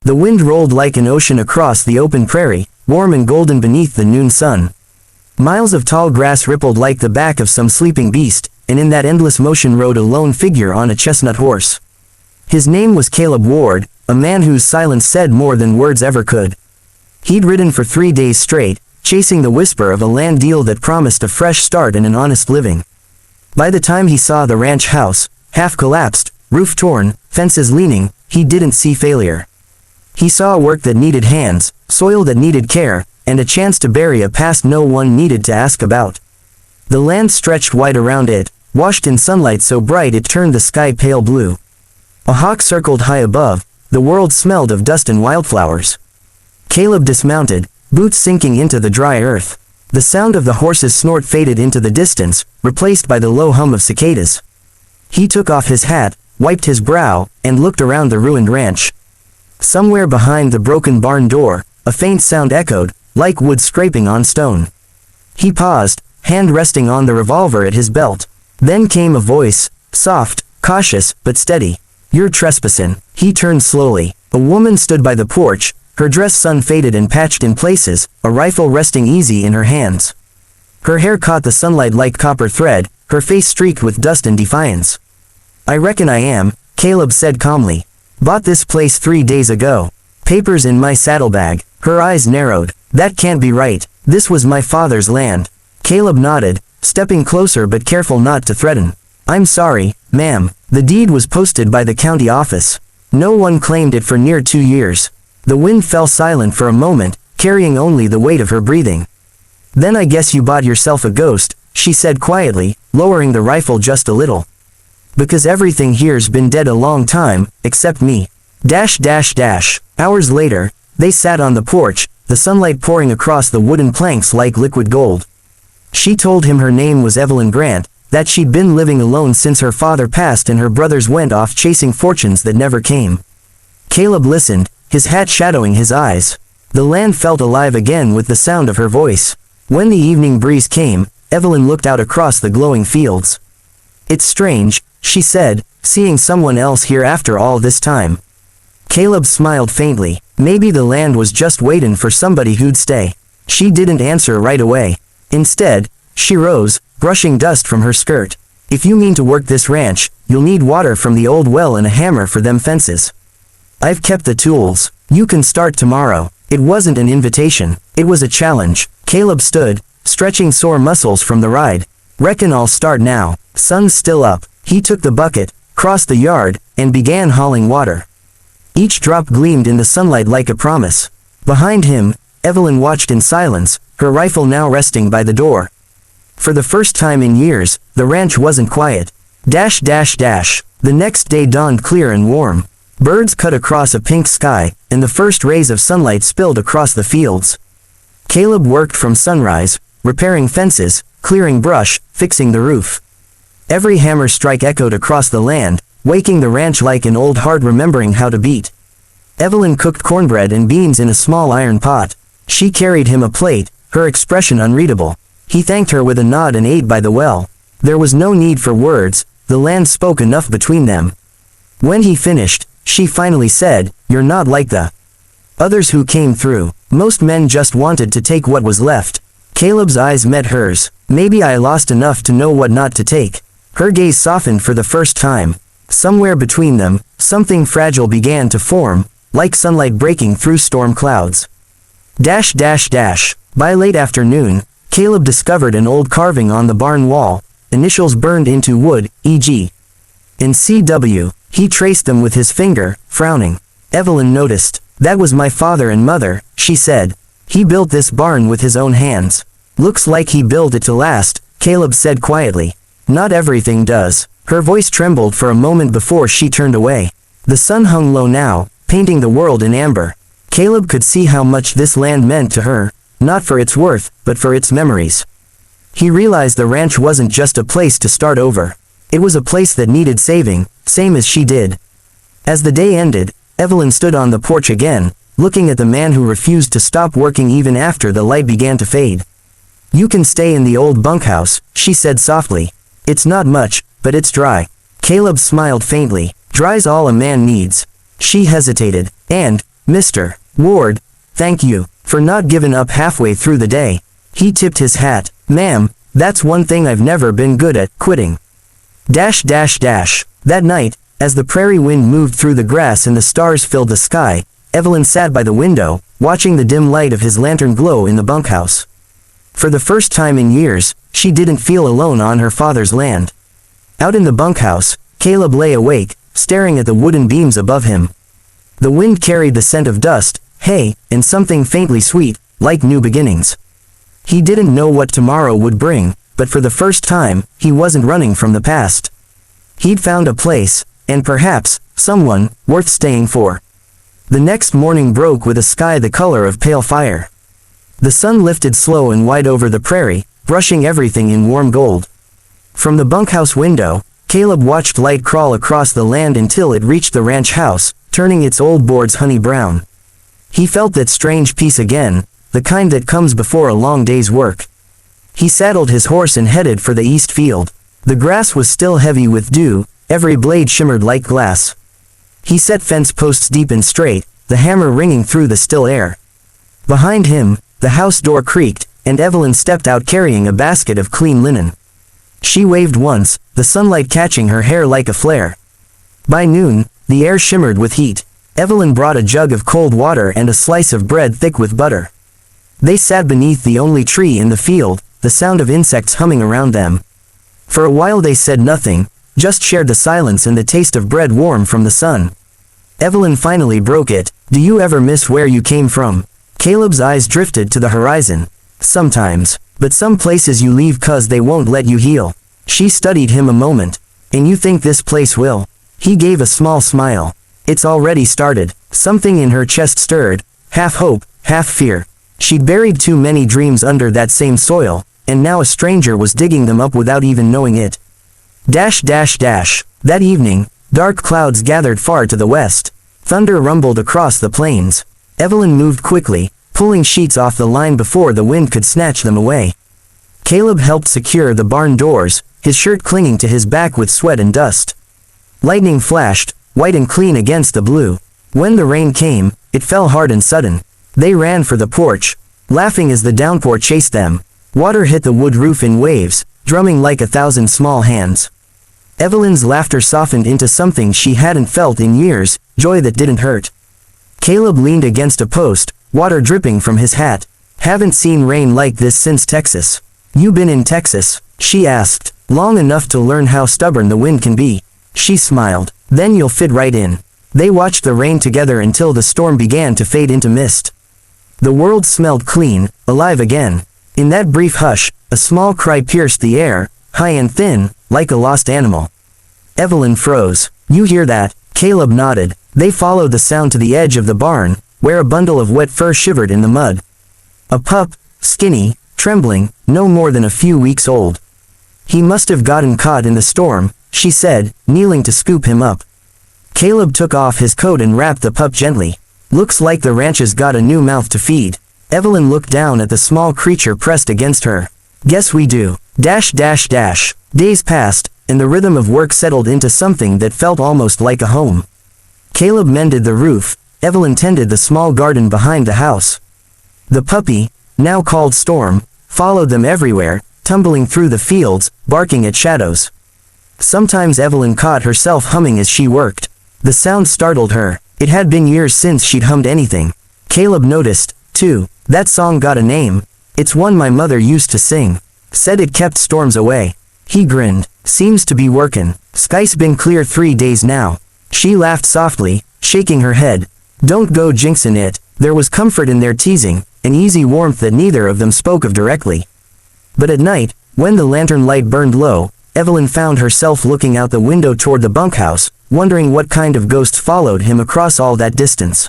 The wind rolled like an ocean across the open prairie, warm and golden beneath the noon sun. Miles of tall grass rippled like the back of some sleeping beast, and in that endless motion rode a lone figure on a chestnut horse. His name was Caleb Ward, a man whose silence said more than words ever could. He'd ridden for 3 days straight, chasing the whisper of a land deal that promised a fresh start and an honest living. By the time he saw the ranch house, half collapsed, roof torn, fences leaning, he didn't see failure. He saw work that needed hands, soil that needed care, and a chance to bury a past no one needed to ask about. The land stretched wide around it, washed in sunlight so bright it turned the sky pale blue. A hawk circled high above, the world smelled of dust and wildflowers. Caleb dismounted, boots sinking into the dry earth. The sound of the horse's snort faded into the distance, replaced by the low hum of cicadas. He took off his hat, wiped his brow, and looked around the ruined ranch. Somewhere behind the broken barn door, a faint sound echoed, like wood scraping on stone. He paused, hand resting on the revolver at his belt. Then came a voice, soft, cautious, but steady. "You're trespassing." He turned slowly. A woman stood by the porch, her dress sun-faded and patched in places, a rifle resting easy in her hands. Her hair caught the sunlight like copper thread, her face streaked with dust and defiance. "I reckon I am," Caleb said calmly. "Bought this place 3 days ago. Papers in my saddlebag." Her eyes narrowed. "That can't be right. This was my father's land." Caleb nodded, stepping closer but careful not to threaten. "I'm sorry, ma'am. The deed was posted by the county office. No one claimed it for near 2 years." The wind fell silent for a moment, carrying only the weight of her breathing. "Then I guess you bought yourself a ghost," she said quietly, lowering the rifle just a little. "Because everything here's been dead a long time, except me." Hours later, they sat on the porch, the sunlight pouring across the wooden planks like liquid gold. She told him her name was Evelyn Grant, that she'd been living alone since her father passed and her brothers went off chasing fortunes that never came. Caleb listened, his hat shadowing his eyes. The land felt alive again with the sound of her voice. When the evening breeze came, Evelyn looked out across the glowing fields. "It's strange," she said, "seeing someone else here after all this time." Caleb smiled faintly. Maybe the land was just waiting for somebody who'd stay. She didn't answer right away. Instead, she rose, brushing dust from her skirt. "If you mean to work this ranch, you'll need water from the old well and a hammer for them fences. I've kept the tools. You can start tomorrow." It wasn't an invitation. It was a challenge. Caleb stood, stretching sore muscles from the ride. "Reckon I'll start now." Sun's still up. He took the bucket, crossed the yard, and began hauling water. Each drop gleamed in the sunlight like a promise. Behind him, Evelyn watched in silence, her rifle now resting by the door. For the first time in years, the ranch wasn't quiet. The next day dawned clear and warm. Birds cut across a pink sky, and the first rays of sunlight spilled across the fields. Caleb worked from sunrise, repairing fences, clearing brush, fixing the roof. Every hammer strike echoed across the land, waking the ranch like an old heart remembering how to beat. Evelyn cooked cornbread and beans in a small iron pot. She carried him a plate, her expression unreadable. He thanked her with a nod and ate by the well. There was no need for words, the land spoke enough between them. When he finished, she finally said, "You're not like the others who came through. Most men just wanted to take what was left." Caleb's eyes met hers. "Maybe I lost enough to know what not to take." Her gaze softened for the first time. Somewhere between them, something fragile began to form, like sunlight breaking through storm clouds. By late afternoon, Caleb discovered an old carving on the barn wall, initials burned into wood, e.g. in CW. He traced them with his finger, frowning. Evelyn noticed. "That was my father and mother," she said. "He built this barn with his own hands." "Looks like he built it to last," Caleb said quietly. "Not everything does." Her voice trembled for a moment before she turned away. The sun hung low now, painting the world in amber. Caleb could see how much this land meant to her, not for its worth, but for its memories. He realized the ranch wasn't just a place to start over. It was a place that needed saving, same as she did. As the day ended, Evelyn stood on the porch again, looking at the man who refused to stop working even after the light began to fade. "You can stay in the old bunkhouse," she said softly. "It's not much, but it's dry." Caleb smiled faintly. "Dry's all a man needs." She hesitated. "And, Mr. Ward, thank you, for not giving up halfway through the day. He tipped his hat. Ma'am, that's one thing I've never been good at, quitting. That night, as the prairie wind moved through the grass and the stars filled the sky, Evelyn sat by the window, watching the dim light of his lantern glow in the bunkhouse. For the first time in years, she didn't feel alone on her father's land. Out in the bunkhouse, Caleb lay awake, staring at the wooden beams above him. The wind carried the scent of dust, hay, and something faintly sweet, like new beginnings. He didn't know what tomorrow would bring, but for the first time, he wasn't running from the past. He'd found a place, and perhaps, someone, worth staying for. The next morning broke with a sky the color of pale fire. The sun lifted slow and wide over the prairie, brushing everything in warm gold. From the bunkhouse window, Caleb watched light crawl across the land until it reached the ranch house, turning its old boards honey brown. He felt that strange peace again, the kind that comes before a long day's work. He saddled his horse and headed for the east field. The grass was still heavy with dew, every blade shimmered like glass. He set fence posts deep and straight, the hammer ringing through the still air. Behind him, the house door creaked, and Evelyn stepped out carrying a basket of clean linen. She waved once, the sunlight catching her hair like a flare. By noon, the air shimmered with heat. Evelyn brought a jug of cold water and a slice of bread thick with butter. They sat beneath the only tree in the field, the sound of insects humming around them. For a while they said nothing, just shared the silence and the taste of bread warm from the sun. Evelyn finally broke it. Do you ever miss where you came from? Caleb's eyes drifted to the horizon. Sometimes, but some places you leave 'cause they won't let you heal. She studied him a moment. And you think this place will? He gave a small smile. It's already started. Something in her chest stirred, half hope, half fear. She'd buried too many dreams under that same soil, and now a stranger was digging them up without even knowing it. That evening, dark clouds gathered far to the west. Thunder rumbled across the plains. Evelyn moved quickly, pulling sheets off the line before the wind could snatch them away. Caleb helped secure the barn doors, his shirt clinging to his back with sweat and dust. Lightning flashed, white and clean against the blue. When the rain came, it fell hard and sudden. They ran for the porch, laughing as the downpour chased them. Water hit the wood roof in waves, drumming like 1,000 small hands. Evelyn's laughter softened into something she hadn't felt in years, joy that didn't hurt. Caleb leaned against a post, water dripping from his hat. Haven't seen rain like this since Texas. You been in Texas? She asked. Long enough to learn how stubborn the wind can be. She smiled. Then you'll fit right in. They watched the rain together until the storm began to fade into mist. The world smelled clean, alive again. In that brief hush, a small cry pierced the air, high and thin, like a lost animal. Evelyn froze. You hear that? Caleb nodded. They followed the sound to the edge of the barn, where a bundle of wet fur shivered in the mud. A pup, skinny, trembling, no more than a few weeks old. He must have gotten caught in the storm, she said, kneeling to scoop him up. Caleb took off his coat and wrapped the pup gently. Looks like the ranch's got a new mouth to feed. Evelyn looked down at the small creature pressed against her. Guess we do. Days passed, and the rhythm of work settled into something that felt almost like a home. Caleb mended the roof, Evelyn tended the small garden behind the house. The puppy, now called Storm, followed them everywhere, tumbling through the fields, barking at shadows. Sometimes Evelyn caught herself humming as she worked. The sound startled her. It had been years since she'd hummed anything. Caleb noticed, too, that song got a name. It's one my mother used to sing. Said it kept storms away. He grinned. Seems to be workin'. Sky's been clear 3 days now. She laughed softly, shaking her head. Don't go jinxin' it. There was comfort in their teasing, an easy warmth that neither of them spoke of directly. But at night, when the lantern light burned low, Evelyn found herself looking out the window toward the bunkhouse, wondering what kind of ghost followed him across all that distance.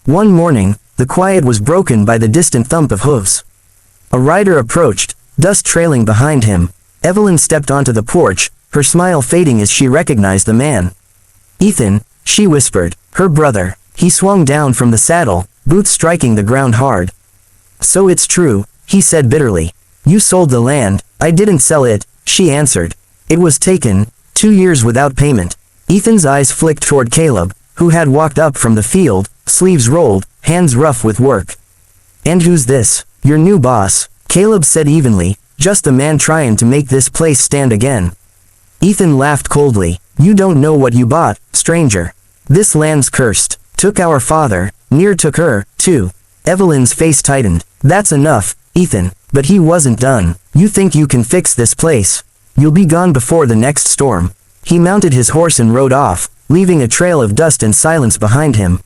One morning, the quiet was broken by the distant thump of hooves. A rider approached, dust trailing behind him. Evelyn stepped onto the porch, her smile fading as she recognized the man. Ethan, she whispered, her brother. He swung down from the saddle, boots striking the ground hard. So it's true, he said bitterly. You sold the land. I didn't sell it, she answered. It was taken, 2 years without payment. Ethan's eyes flicked toward Caleb, who had walked up from the field, sleeves rolled, hands rough with work. "And who's this?" "Your new boss," Caleb said evenly, "just a man trying to make this place stand again." Ethan laughed coldly. "You don't know what you bought, stranger. This land's cursed. Took our father, near took her, too." Evelyn's face tightened. "That's enough, Ethan." But he wasn't done. "You think you can fix this place? You'll be gone before the next storm." He mounted his horse and rode off, leaving a trail of dust and silence behind him.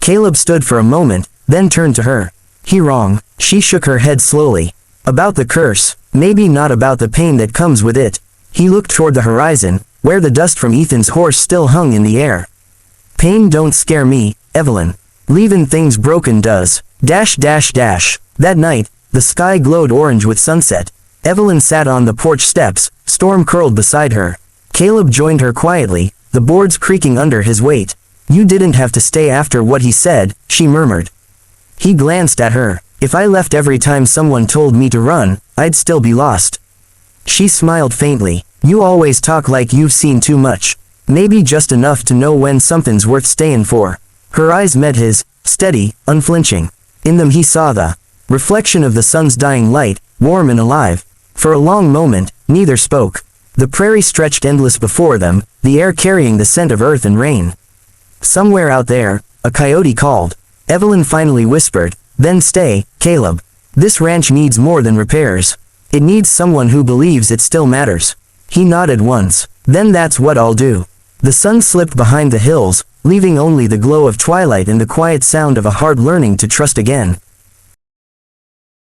Caleb stood for a moment, then turned to her. "He wrong." She shook her head slowly. "About the curse, maybe not about the pain that comes with it." He looked toward the horizon, where the dust from Ethan's horse still hung in the air. "Pain don't scare me, Evelyn. Leavin' things broken does. That night, the sky glowed orange with sunset. Evelyn sat on the porch steps, Storm curled beside her. Caleb joined her quietly, the boards creaking under his weight. "You didn't have to stay after what he said," she murmured. He glanced at her. "If I left every time someone told me to run, I'd still be lost." She smiled faintly. "You always talk like you've seen too much. Maybe just enough to know when something's worth staying for." Her eyes met his, steady, unflinching. In them he saw the reflection of the sun's dying light, warm and alive. For a long moment, neither spoke. The prairie stretched endless before them, the air carrying the scent of earth and rain. Somewhere out there, a coyote called. Evelyn finally whispered, "Then stay, Caleb. This ranch needs more than repairs. It needs someone who believes it still matters." He nodded once. "Then that's what I'll do." The sun slipped behind the hills, leaving only the glow of twilight and the quiet sound of a heart learning to trust again.